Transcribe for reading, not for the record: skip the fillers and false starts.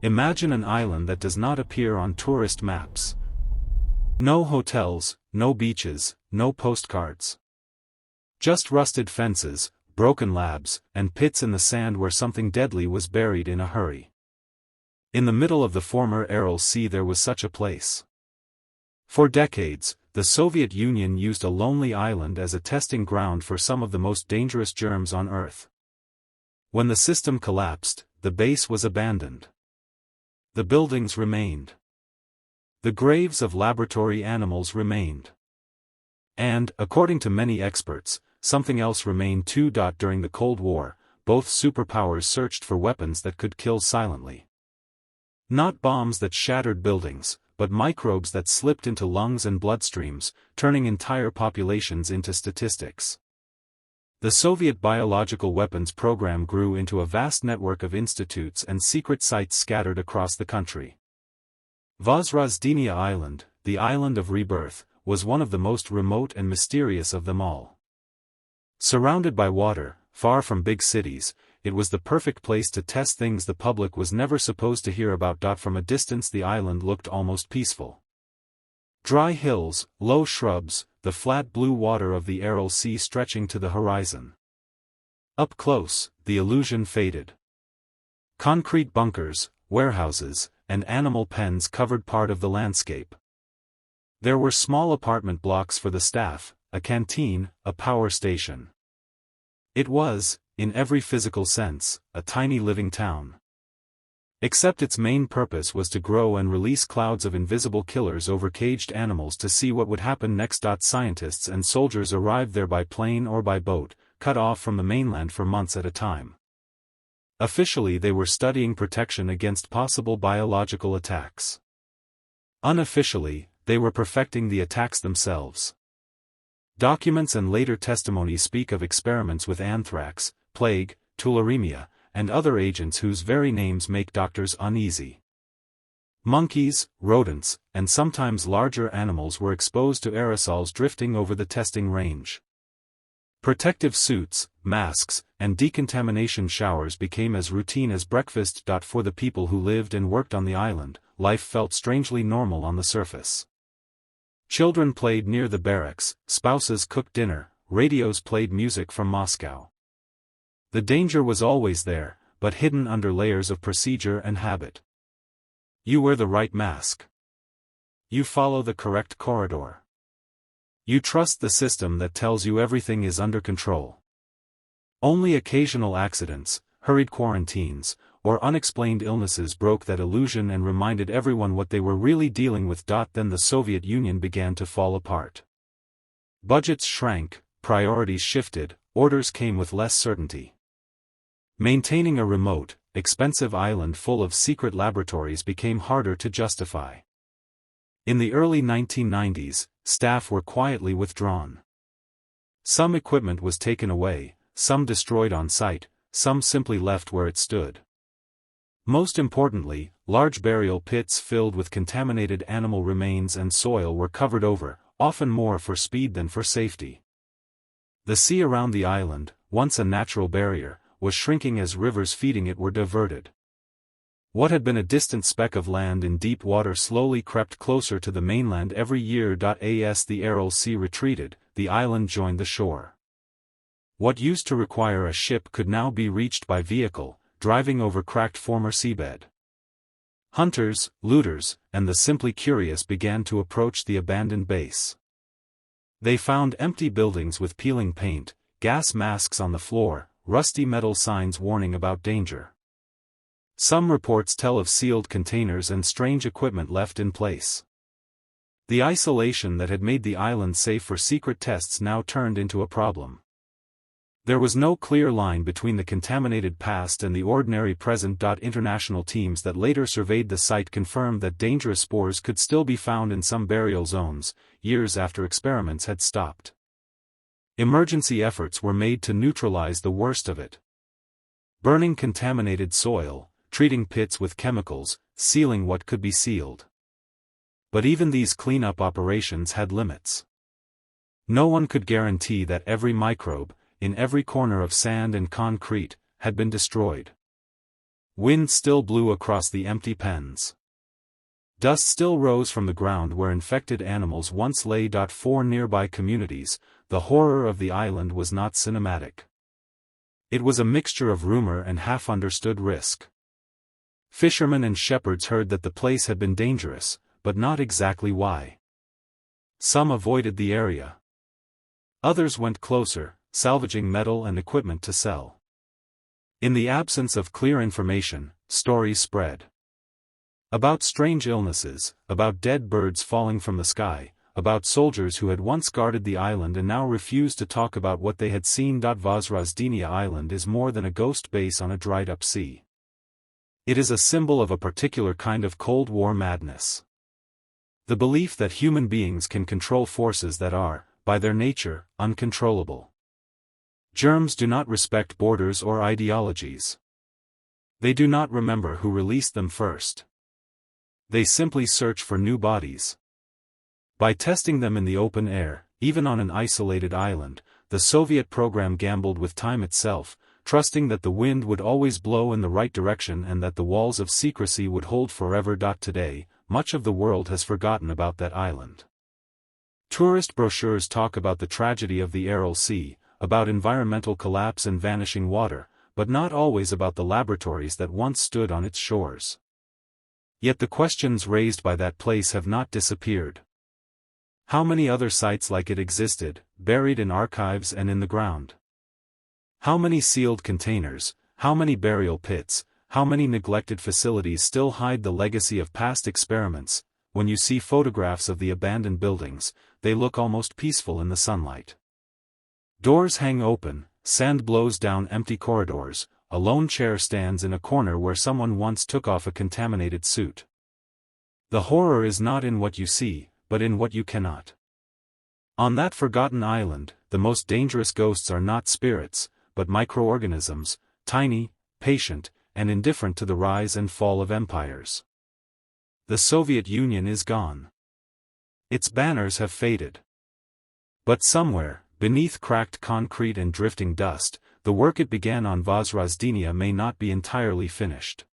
Imagine an island that does not appear on tourist maps. No hotels, no beaches, no postcards. Just rusted fences, broken labs, and pits in the sand where something deadly was buried in a hurry. In the middle of the former Aral Sea there was such a place. For decades, the Soviet Union used a lonely island as a testing ground for some of the most dangerous germs on Earth. When the system collapsed, the base was abandoned. The buildings remained. The graves of laboratory animals remained. And, according to many experts, something else remained too. During the Cold War, both superpowers searched for weapons that could kill silently. Not bombs that shattered buildings, but microbes that slipped into lungs and bloodstreams, turning entire populations into statistics. The Soviet biological weapons program grew into a vast network of institutes and secret sites scattered across the country. Vozrozdeniya Island, the island of rebirth, was one of the most remote and mysterious of them all. Surrounded by water, far from big cities, it was the perfect place to test things the public was never supposed to hear about. From a distance the island looked almost peaceful. Dry hills, low shrubs, the flat blue water of the Aral Sea stretching to the horizon. Up close, the illusion faded. Concrete bunkers, warehouses, and animal pens covered part of the landscape. There were small apartment blocks for the staff, a canteen, a power station. It was, in every physical sense, a tiny living town. Except its main purpose was to grow and release clouds of invisible killers over caged animals to see what would happen next. Scientists and soldiers arrived there by plane or by boat, cut off from the mainland for months at a time. Officially they were studying protection against possible biological attacks. Unofficially, they were perfecting the attacks themselves. Documents and later testimony speak of experiments with anthrax, plague, tularemia, and other agents whose very names make doctors uneasy. Monkeys, rodents, and sometimes larger animals were exposed to aerosols drifting over the testing range. Protective suits, masks, and decontamination showers became as routine as breakfast. For the people who lived and worked on the island, life felt strangely normal on the surface. Children played near the barracks, spouses cooked dinner, radios played music from Moscow. The danger was always there, but hidden under layers of procedure and habit. You wear the right mask. You follow the correct corridor. You trust the system that tells you everything is under control. Only occasional accidents, hurried quarantines, or unexplained illnesses broke that illusion and reminded everyone what they were really dealing with. Then the Soviet Union began to fall apart. Budgets shrank, priorities shifted, orders came with less certainty. Maintaining a remote, expensive island full of secret laboratories became harder to justify. In the early 1990s, staff were quietly withdrawn. Some equipment was taken away, some destroyed on site, some simply left where it stood. Most importantly, large burial pits filled with contaminated animal remains and soil were covered over, often more for speed than for safety. The sea around the island, once a natural barrier, was shrinking as rivers feeding it were diverted. What had been a distant speck of land in deep water slowly crept closer to the mainland every year. As the Aral Sea retreated, the island joined the shore. What used to require a ship could now be reached by vehicle, driving over cracked former seabed. Hunters, looters, and the simply curious began to approach the abandoned base. They found empty buildings with peeling paint, gas masks on the floor, rusty metal signs warning about danger. Some reports tell of sealed containers and strange equipment left in place. The isolation that had made the island safe for secret tests now turned into a problem. There was no clear line between the contaminated past and the ordinary present. International teams that later surveyed the site confirmed that dangerous spores could still be found in some burial zones, years after experiments had stopped. Emergency efforts were made to neutralize the worst of it. Burning contaminated soil, treating pits with chemicals, sealing what could be sealed. But even these cleanup operations had limits. No one could guarantee that every microbe, in every corner of sand and concrete, had been destroyed. Wind still blew across the empty pens. Dust still rose from the ground where infected animals once lay. For nearby communities, the horror of the island was not cinematic. It was a mixture of rumor and half-understood risk. Fishermen and shepherds heard that the place had been dangerous, but not exactly why. Some avoided the area. Others went closer, salvaging metal and equipment to sell. In the absence of clear information, stories spread. About strange illnesses, about dead birds falling from the sky, about soldiers who had once guarded the island and now refused to talk about what they had seen. Vozrozhdeniya Island is more than a ghost base on a dried-up sea. It is a symbol of a particular kind of Cold War madness. The belief that human beings can control forces that are, by their nature, uncontrollable. Germs do not respect borders or ideologies. They do not remember who released them first. They simply search for new bodies. By testing them in the open air, even on an isolated island, the Soviet program gambled with time itself, trusting that the wind would always blow in the right direction and that the walls of secrecy would hold forever. Today, much of the world has forgotten about that island. Tourist brochures talk about the tragedy of the Aral Sea, about environmental collapse and vanishing water, but not always about the laboratories that once stood on its shores. Yet the questions raised by that place have not disappeared. How many other sites like it existed, buried in archives and in the ground? How many sealed containers, how many burial pits, how many neglected facilities still hide the legacy of past experiments? When you see photographs of the abandoned buildings, they look almost peaceful in the sunlight. Doors hang open, sand blows down empty corridors, a lone chair stands in a corner where someone once took off a contaminated suit. The horror is not in what you see, but in what you cannot. On that forgotten island, the most dangerous ghosts are not spirits, but microorganisms, tiny, patient, and indifferent to the rise and fall of empires. The Soviet Union is gone. Its banners have faded. But somewhere, beneath cracked concrete and drifting dust, the work it began on Vozrozhdeniya may not be entirely finished.